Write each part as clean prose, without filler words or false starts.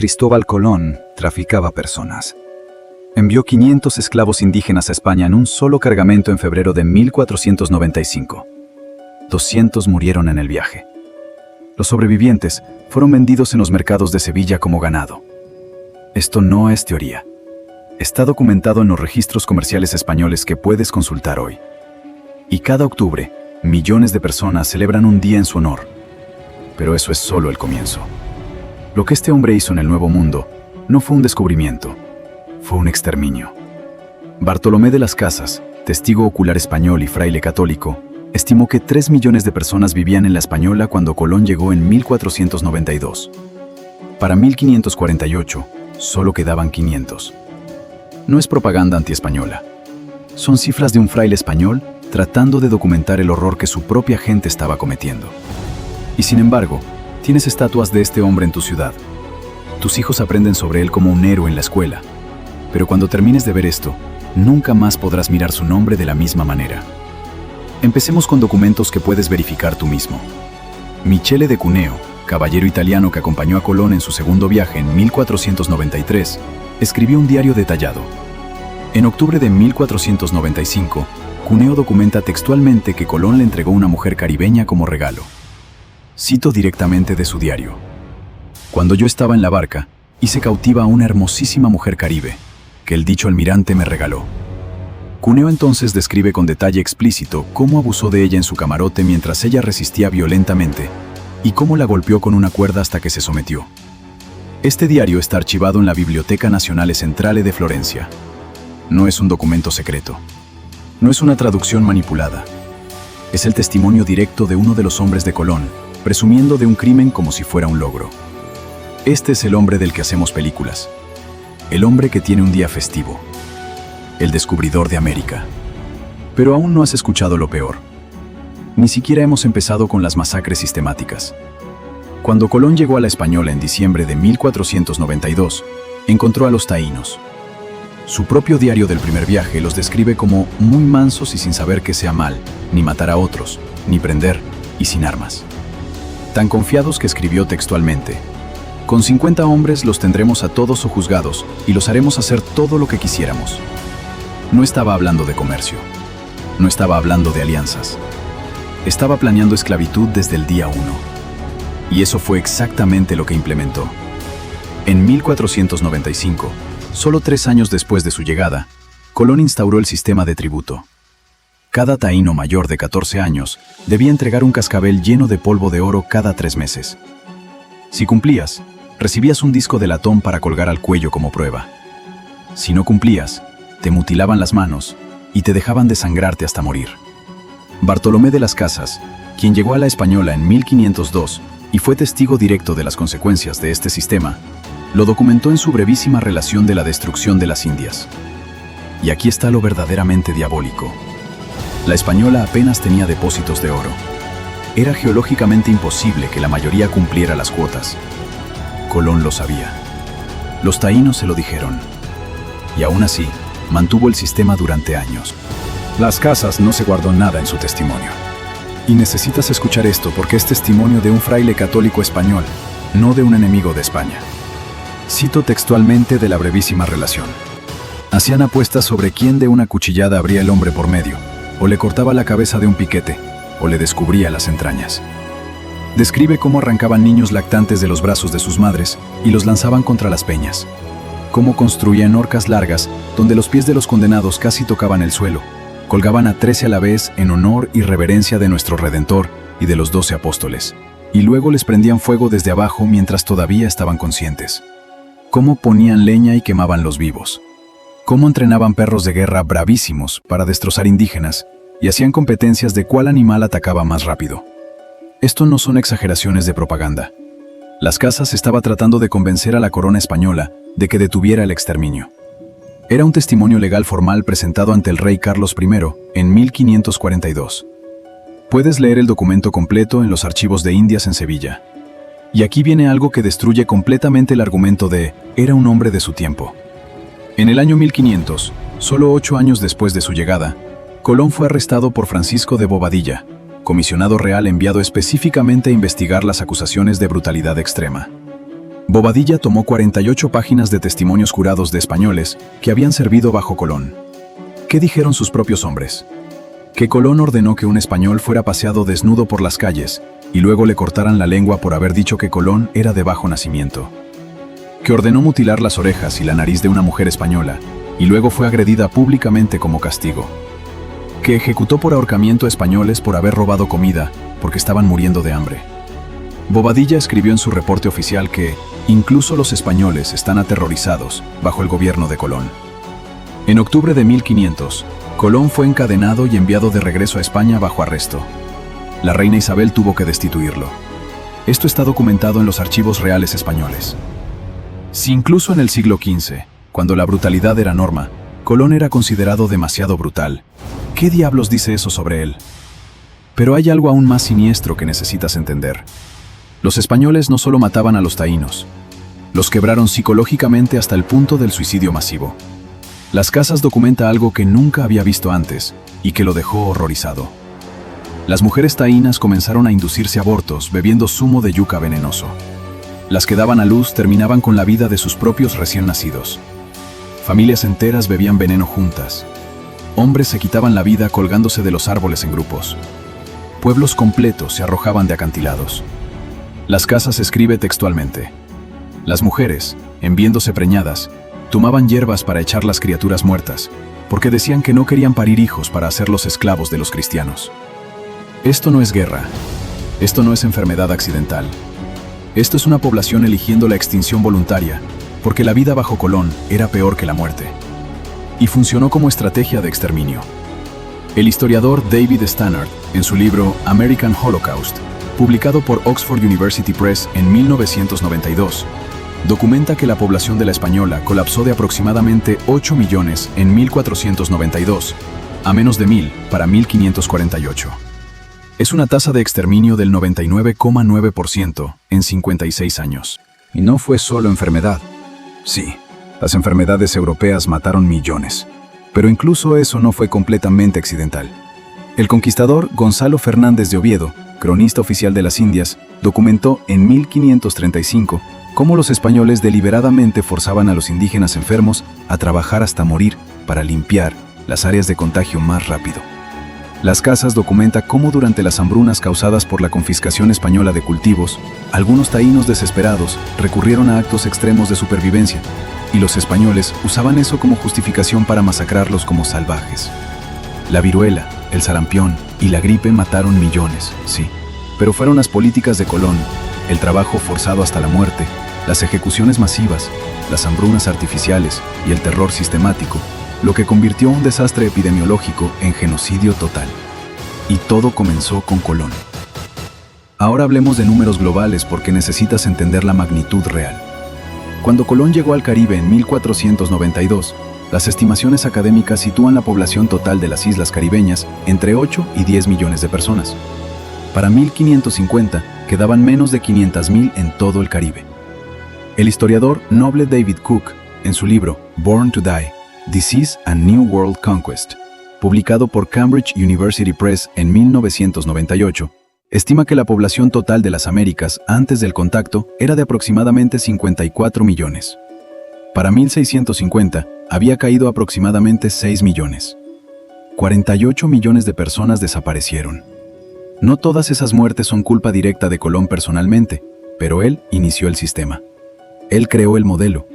Cristóbal Colón traficaba personas. Envió 500 esclavos indígenas a España en un solo cargamento en febrero de 1495. 200 murieron en el viaje. Los sobrevivientes fueron vendidos en los mercados de Sevilla como ganado. Esto no es teoría. Está documentado en los registros comerciales españoles que puedes consultar hoy. Y cada octubre, millones de personas celebran un día en su honor. Pero eso es solo el comienzo. Lo que este hombre hizo en el Nuevo Mundo no fue un descubrimiento, fue un exterminio. Bartolomé de las Casas, testigo ocular español y fraile católico, estimó que 3 millones de personas vivían en la Española cuando Colón llegó en 1492. Para 1548, solo quedaban 500. No es propaganda antiespañola. Son cifras de un fraile español tratando de documentar el horror que su propia gente estaba cometiendo. Y sin embargo, tienes estatuas de este hombre en tu ciudad. Tus hijos aprenden sobre él como un héroe en la escuela. Pero cuando termines de ver esto, nunca más podrás mirar su nombre de la misma manera. Empecemos con documentos que puedes verificar tú mismo. Michele de Cuneo, caballero italiano que acompañó a Colón en su segundo viaje en 1493, escribió un diario detallado. En octubre de 1495, Cuneo documenta textualmente que Colón le entregó una mujer caribeña como regalo. Cito directamente de su diario. Cuando yo estaba en la barca, hice cautiva a una hermosísima mujer caribe, que el dicho almirante me regaló. Cuneo entonces describe con detalle explícito cómo abusó de ella en su camarote mientras ella resistía violentamente y cómo la golpeó con una cuerda hasta que se sometió. Este diario está archivado en la Biblioteca Nazionale Centrale de Florencia. No es un documento secreto. No es una traducción manipulada. Es el testimonio directo de uno de los hombres de Colón, presumiendo de un crimen como si fuera un logro. Este es el hombre del que hacemos películas. El hombre que tiene un día festivo. El descubridor de América. Pero aún no has escuchado lo peor. Ni siquiera hemos empezado con las masacres sistemáticas. Cuando Colón llegó a la Española en diciembre de 1492, encontró a los taínos. Su propio diario del primer viaje los describe como muy mansos y sin saber que sea mal, ni matar a otros, ni prender, y sin armas. Tan confiados que escribió textualmente: con 50 hombres los tendremos a todos sojuzgados y los haremos hacer todo lo que quisiéramos. No estaba hablando de comercio. No estaba hablando de alianzas. Estaba planeando esclavitud desde el día 1. Y eso fue exactamente lo que implementó. En 1495, solo 3 años después de su llegada, Colón instauró el sistema de tributo. Cada taíno mayor de 14 años debía entregar un cascabel lleno de polvo de oro cada 3 meses. Si cumplías, recibías un disco de latón para colgar al cuello como prueba. Si no cumplías, te mutilaban las manos y te dejaban desangrarte hasta morir. Bartolomé de las Casas, quien llegó a la Española en 1502 y fue testigo directo de las consecuencias de este sistema, lo documentó en su brevísima relación de la destrucción de las Indias. Y aquí está lo verdaderamente diabólico. La Española apenas tenía depósitos de oro. Era geológicamente imposible que la mayoría cumpliera las cuotas. Colón lo sabía. Los taínos se lo dijeron. Y aún así, mantuvo el sistema durante años. Las Casas no se guardó nada en su testimonio. Y necesitas escuchar esto porque es testimonio de un fraile católico español, no de un enemigo de España. Cito textualmente de la brevísima relación. Hacían apuestas sobre quién de una cuchillada abría el hombre por medio, o le cortaba la cabeza de un piquete, o le descubría las entrañas. Describe cómo arrancaban niños lactantes de los brazos de sus madres y los lanzaban contra las peñas. Cómo construían horcas largas donde los pies de los condenados casi tocaban el suelo. Colgaban a 13 a la vez en honor y reverencia de nuestro Redentor y de los 12 apóstoles. Y luego les prendían fuego desde abajo mientras todavía estaban conscientes. Cómo ponían leña y quemaban los vivos. Cómo entrenaban perros de guerra bravísimos para destrozar indígenas y hacían competencias de cuál animal atacaba más rápido. Esto no son exageraciones de propaganda. Las Casas estaba tratando de convencer a la corona española de que detuviera el exterminio. Era un testimonio legal formal presentado ante el rey Carlos I en 1542. Puedes leer el documento completo en los archivos de Indias en Sevilla. Y aquí viene algo que destruye completamente el argumento de «era un hombre de su tiempo». En el año 1500, solo 8 años después de su llegada, Colón fue arrestado por Francisco de Bobadilla, comisionado real enviado específicamente a investigar las acusaciones de brutalidad extrema. Bobadilla tomó 48 páginas de testimonios jurados de españoles que habían servido bajo Colón. ¿Qué dijeron sus propios hombres? Que Colón ordenó que un español fuera paseado desnudo por las calles y luego le cortaran la lengua por haber dicho que Colón era de bajo nacimiento. Que ordenó mutilar las orejas y la nariz de una mujer española y luego fue agredida públicamente como castigo. Que ejecutó por ahorcamiento a españoles por haber robado comida porque estaban muriendo de hambre. Bobadilla escribió en su reporte oficial que incluso los españoles están aterrorizados bajo el gobierno de Colón. En octubre de 1500, Colón fue encadenado y enviado de regreso a España bajo arresto. La reina Isabel tuvo que destituirlo. Esto está documentado en los archivos reales españoles. Si incluso en el siglo XV, cuando la brutalidad era norma, Colón era considerado demasiado brutal, ¿qué diablos dice eso sobre él? Pero hay algo aún más siniestro que necesitas entender. Los españoles no solo mataban a los taínos, los quebraron psicológicamente hasta el punto del suicidio masivo. Las Casas documenta algo que nunca había visto antes y que lo dejó horrorizado. Las mujeres taínas comenzaron a inducirse abortos bebiendo zumo de yuca venenoso. Las que daban a luz terminaban con la vida de sus propios recién nacidos. Familias enteras bebían veneno juntas. Hombres se quitaban la vida colgándose de los árboles en grupos. Pueblos completos se arrojaban de acantilados. Las Casas escribe textualmente: las mujeres, en viéndose preñadas, tomaban hierbas para echar las criaturas muertas, porque decían que no querían parir hijos para hacerlos esclavos de los cristianos. Esto no es guerra. Esto no es enfermedad accidental. Esto es una población eligiendo la extinción voluntaria, porque la vida bajo Colón era peor que la muerte. Y funcionó como estrategia de exterminio. El historiador David Stannard, en su libro American Holocaust, publicado por Oxford University Press en 1992, documenta que la población de la Española colapsó de aproximadamente 8 millones en 1492, a menos de 1000 para 1548. Es una tasa de exterminio del 99,9% en 56 años. Y no fue solo enfermedad. Sí, las enfermedades europeas mataron millones, pero incluso eso no fue completamente accidental. El conquistador Gonzalo Fernández de Oviedo, cronista oficial de las Indias, documentó en 1535 cómo los españoles deliberadamente forzaban a los indígenas enfermos a trabajar hasta morir para limpiar las áreas de contagio más rápido. Las Casas documenta cómo durante las hambrunas causadas por la confiscación española de cultivos, algunos taínos desesperados recurrieron a actos extremos de supervivencia, y los españoles usaban eso como justificación para masacrarlos como salvajes. La viruela, el sarampión y la gripe mataron millones, sí, pero fueron las políticas de Colón, el trabajo forzado hasta la muerte, las ejecuciones masivas, las hambrunas artificiales y el terror sistemático, lo que convirtió un desastre epidemiológico en genocidio total. Y todo comenzó con Colón. Ahora hablemos de números globales porque necesitas entender la magnitud real. Cuando Colón llegó al Caribe en 1492, las estimaciones académicas sitúan la población total de las islas caribeñas entre 8 y 10 millones de personas. Para 1550 quedaban menos de 500,000 en todo el Caribe. El historiador Noble David Cook, en su libro Born to Die, Disease and New World Conquest, publicado por Cambridge University Press en 1998, estima que la población total de las Américas antes del contacto era de aproximadamente 54 millones. Para 1650 había caído a aproximadamente 6 millones. 48 millones de personas desaparecieron. No todas esas muertes son culpa directa de Colón personalmente, pero él inició el sistema. Él creó el modelo.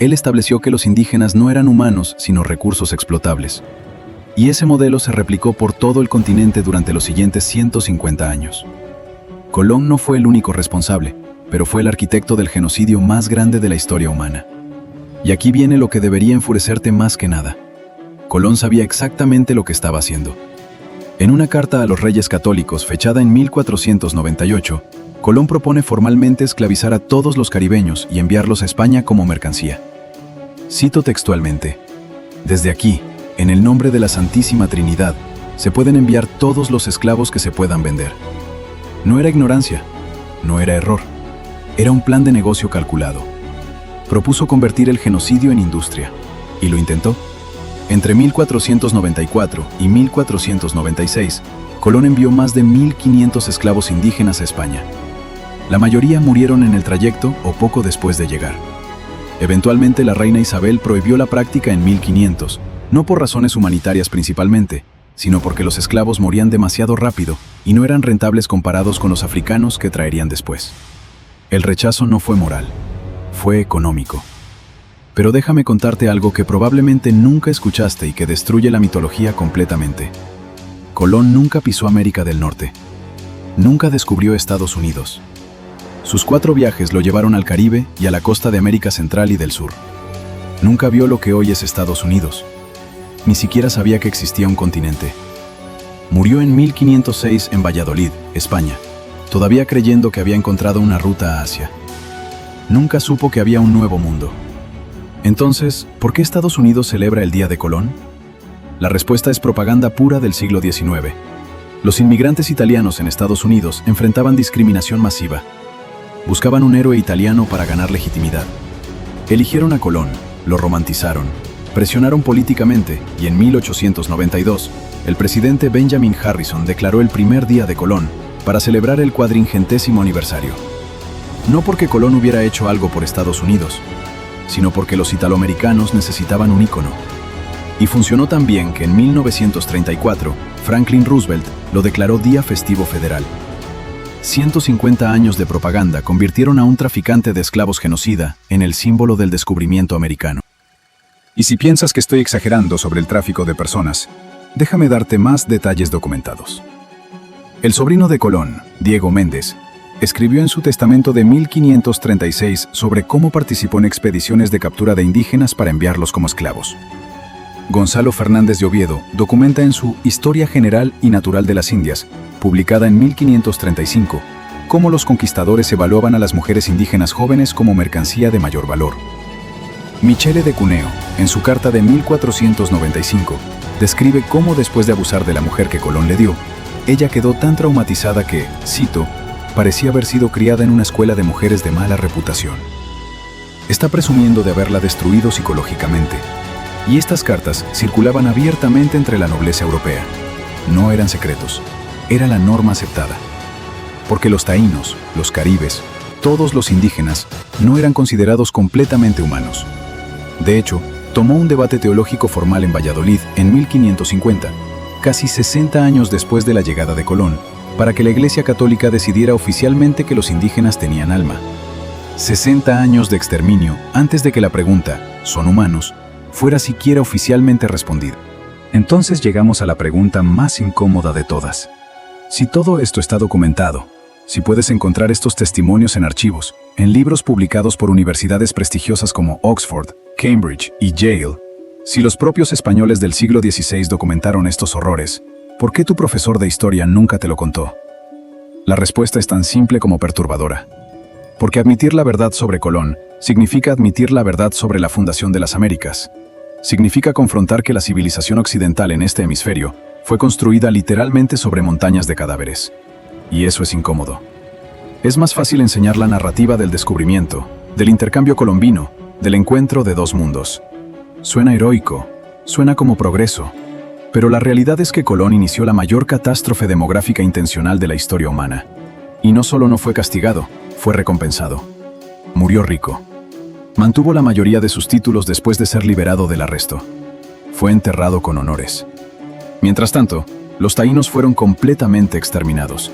Él estableció que los indígenas no eran humanos, sino recursos explotables. Y ese modelo se replicó por todo el continente durante los siguientes 150 años. Colón no fue el único responsable, pero fue el arquitecto del genocidio más grande de la historia humana. Y aquí viene lo que debería enfurecerte más que nada. Colón sabía exactamente lo que estaba haciendo. En una carta a los reyes católicos fechada en 1498, Colón propone formalmente esclavizar a todos los caribeños y enviarlos a España como mercancía. Cito textualmente: desde aquí, en el nombre de la Santísima Trinidad, se pueden enviar todos los esclavos que se puedan vender. No era ignorancia, no era error, era un plan de negocio calculado. Propuso convertir el genocidio en industria, y lo intentó. Entre 1494 y 1496, Colón envió más de 1,500 esclavos indígenas a España. La mayoría murieron en el trayecto o poco después de llegar. Eventualmente la reina Isabel prohibió la práctica en 1500, no por razones humanitarias principalmente, sino porque los esclavos morían demasiado rápido y no eran rentables comparados con los africanos que traerían después. El rechazo no fue moral, fue económico. Pero déjame contarte algo que probablemente nunca escuchaste y que destruye la mitología completamente. Colón nunca pisó América del Norte. Nunca descubrió Estados Unidos. Sus 4 viajes lo llevaron al Caribe y a la costa de América Central y del Sur. Nunca vio lo que hoy es Estados Unidos. Ni siquiera sabía que existía un continente. Murió en 1506 en Valladolid, España, todavía creyendo que había encontrado una ruta a Asia. Nunca supo que había un nuevo mundo. Entonces, ¿por qué Estados Unidos celebra el Día de Colón? La respuesta es propaganda pura del siglo XIX. Los inmigrantes italianos en Estados Unidos enfrentaban discriminación masiva. Buscaban un héroe italiano para ganar legitimidad. Eligieron a Colón, lo romantizaron, presionaron políticamente y en 1892, el presidente Benjamin Harrison declaró el primer Día de Colón para celebrar el 450º aniversario. No porque Colón hubiera hecho algo por Estados Unidos, sino porque los italoamericanos necesitaban un ícono. Y funcionó tan bien que en 1934, Franklin Roosevelt lo declaró Día Festivo Federal. 150 años de propaganda convirtieron a un traficante de esclavos genocida en el símbolo del descubrimiento americano. Y si piensas que estoy exagerando sobre el tráfico de personas, déjame darte más detalles documentados. El sobrino de Colón, Diego Méndez, escribió en su testamento de 1536 sobre cómo participó en expediciones de captura de indígenas para enviarlos como esclavos. Gonzalo Fernández de Oviedo documenta en su Historia General y Natural de las Indias, publicada en 1535, cómo los conquistadores evaluaban a las mujeres indígenas jóvenes como mercancía de mayor valor. Michele de Cuneo, en su carta de 1495, describe cómo después de abusar de la mujer que Colón le dio, ella quedó tan traumatizada que, cito, parecía haber sido criada en una escuela de mujeres de mala reputación. Está presumiendo de haberla destruido psicológicamente. Y estas cartas circulaban abiertamente entre la nobleza europea. No eran secretos, era la norma aceptada. Porque los taínos, los caribes, todos los indígenas, no eran considerados completamente humanos. De hecho, tomó un debate teológico formal en Valladolid en 1550, casi 60 años después de la llegada de Colón, para que la Iglesia Católica decidiera oficialmente que los indígenas tenían alma. 60 años de exterminio antes de que la pregunta, ¿son humanos?, fuera siquiera oficialmente respondida. Entonces llegamos a la pregunta más incómoda de todas. Si todo esto está documentado, si puedes encontrar estos testimonios en archivos, en libros publicados por universidades prestigiosas como Oxford, Cambridge y Yale, si los propios españoles del siglo XVI documentaron estos horrores, ¿por qué tu profesor de historia nunca te lo contó? La respuesta es tan simple como perturbadora. Porque admitir la verdad sobre Colón significa admitir la verdad sobre la fundación de las Américas. Significa confrontar que la civilización occidental en este hemisferio fue construida literalmente sobre montañas de cadáveres. Y eso es incómodo. Es más fácil enseñar la narrativa del descubrimiento, del intercambio colombino, del encuentro de dos mundos. Suena heroico, suena como progreso, pero la realidad es que Colón inició la mayor catástrofe demográfica intencional de la historia humana. Y no solo no fue castigado, fue recompensado. Murió rico. Mantuvo la mayoría de sus títulos después de ser liberado del arresto. Fue enterrado con honores. Mientras tanto, los taínos fueron completamente exterminados.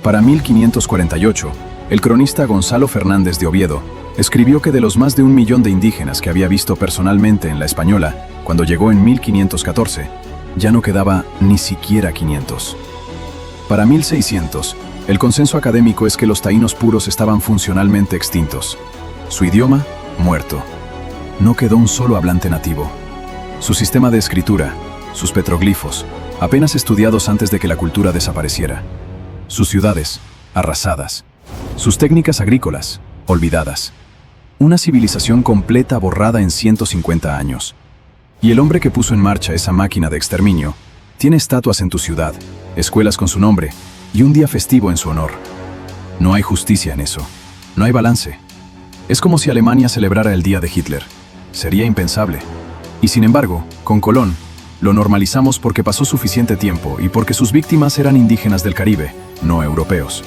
Para 1548, el cronista Gonzalo Fernández de Oviedo escribió que de los más de 1 millón de indígenas que había visto personalmente en La Española, cuando llegó en 1514, ya no quedaba ni siquiera 500. Para 1600, el consenso académico es que los taínos puros estaban funcionalmente extintos. Su idioma, muerto. No quedó un solo hablante nativo. Su sistema de escritura, sus petroglifos, apenas estudiados antes de que la cultura desapareciera. Sus ciudades, arrasadas. Sus técnicas agrícolas, olvidadas. Una civilización completa borrada en 150 años. Y el hombre que puso en marcha esa máquina de exterminio tiene estatuas en tu ciudad, escuelas con su nombre y un día festivo en su honor. No hay justicia en eso. No hay balance. Es como si Alemania celebrara el día de Hitler. Sería impensable. Y sin embargo, con Colón, lo normalizamos porque pasó suficiente tiempo y porque sus víctimas eran indígenas del Caribe, no europeos.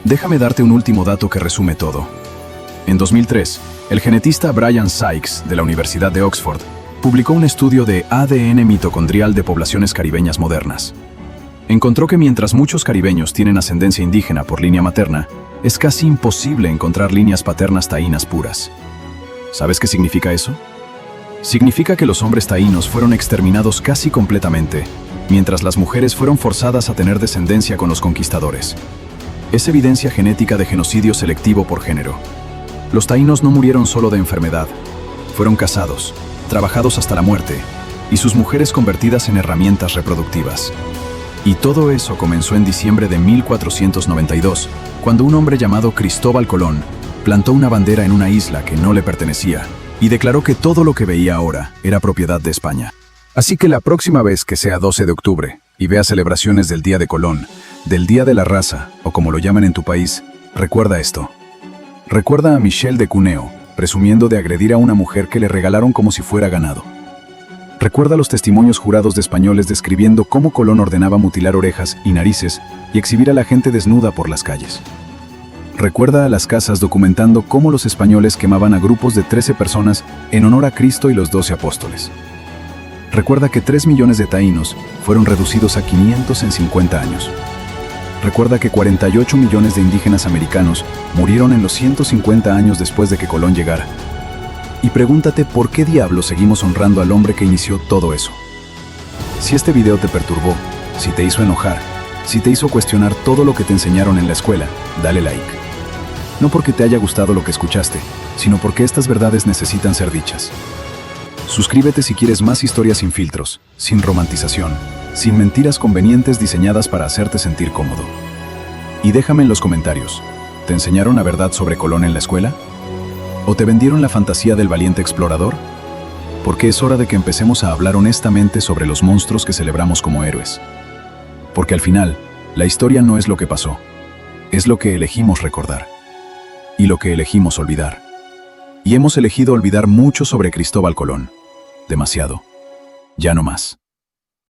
Déjame darte un último dato que resume todo. En 2003, el genetista Brian Sykes, de la Universidad de Oxford, publicó un estudio de ADN mitocondrial de poblaciones caribeñas modernas. Encontró que mientras muchos caribeños tienen ascendencia indígena por línea materna, es casi imposible encontrar líneas paternas taínas puras. ¿Sabes qué significa eso? Significa que los hombres taínos fueron exterminados casi completamente, mientras las mujeres fueron forzadas a tener descendencia con los conquistadores. Es evidencia genética de genocidio selectivo por género. Los taínos no murieron solo de enfermedad. Fueron cazados, trabajados hasta la muerte, y sus mujeres convertidas en herramientas reproductivas. Y todo eso comenzó en diciembre de 1492, cuando un hombre llamado Cristóbal Colón plantó una bandera en una isla que no le pertenecía y declaró que todo lo que veía ahora era propiedad de España. Así que la próxima vez que sea 12 de octubre y veas celebraciones del Día de Colón, del Día de la Raza, o como lo llaman en tu país, recuerda esto. Recuerda a Michel de Cuneo, presumiendo de agredir a una mujer que le regalaron como si fuera ganado. Recuerda los testimonios jurados de españoles describiendo cómo Colón ordenaba mutilar orejas y narices y exhibir a la gente desnuda por las calles. Recuerda a las casas documentando cómo los españoles quemaban a grupos de 13 personas en honor a Cristo y los 12 apóstoles. Recuerda que 3 millones de taínos fueron reducidos a 500 en 50 años. Recuerda que 48 millones de indígenas americanos murieron en los 150 años después de que Colón llegara. Y pregúntate por qué diablos seguimos honrando al hombre que inició todo eso. Si este video te perturbó, si te hizo enojar, si te hizo cuestionar todo lo que te enseñaron en la escuela, dale like. No porque te haya gustado lo que escuchaste, sino porque estas verdades necesitan ser dichas. Suscríbete si quieres más historias sin filtros, sin romantización, sin mentiras convenientes diseñadas para hacerte sentir cómodo. Y déjame en los comentarios, ¿te enseñaron la verdad sobre Colón en la escuela? ¿O te vendieron la fantasía del valiente explorador? Porque es hora de que empecemos a hablar honestamente sobre los monstruos que celebramos como héroes. Porque al final, la historia no es lo que pasó, es lo que elegimos recordar. Y lo que elegimos olvidar. Y hemos elegido olvidar mucho sobre Cristóbal Colón. Demasiado. Ya no más.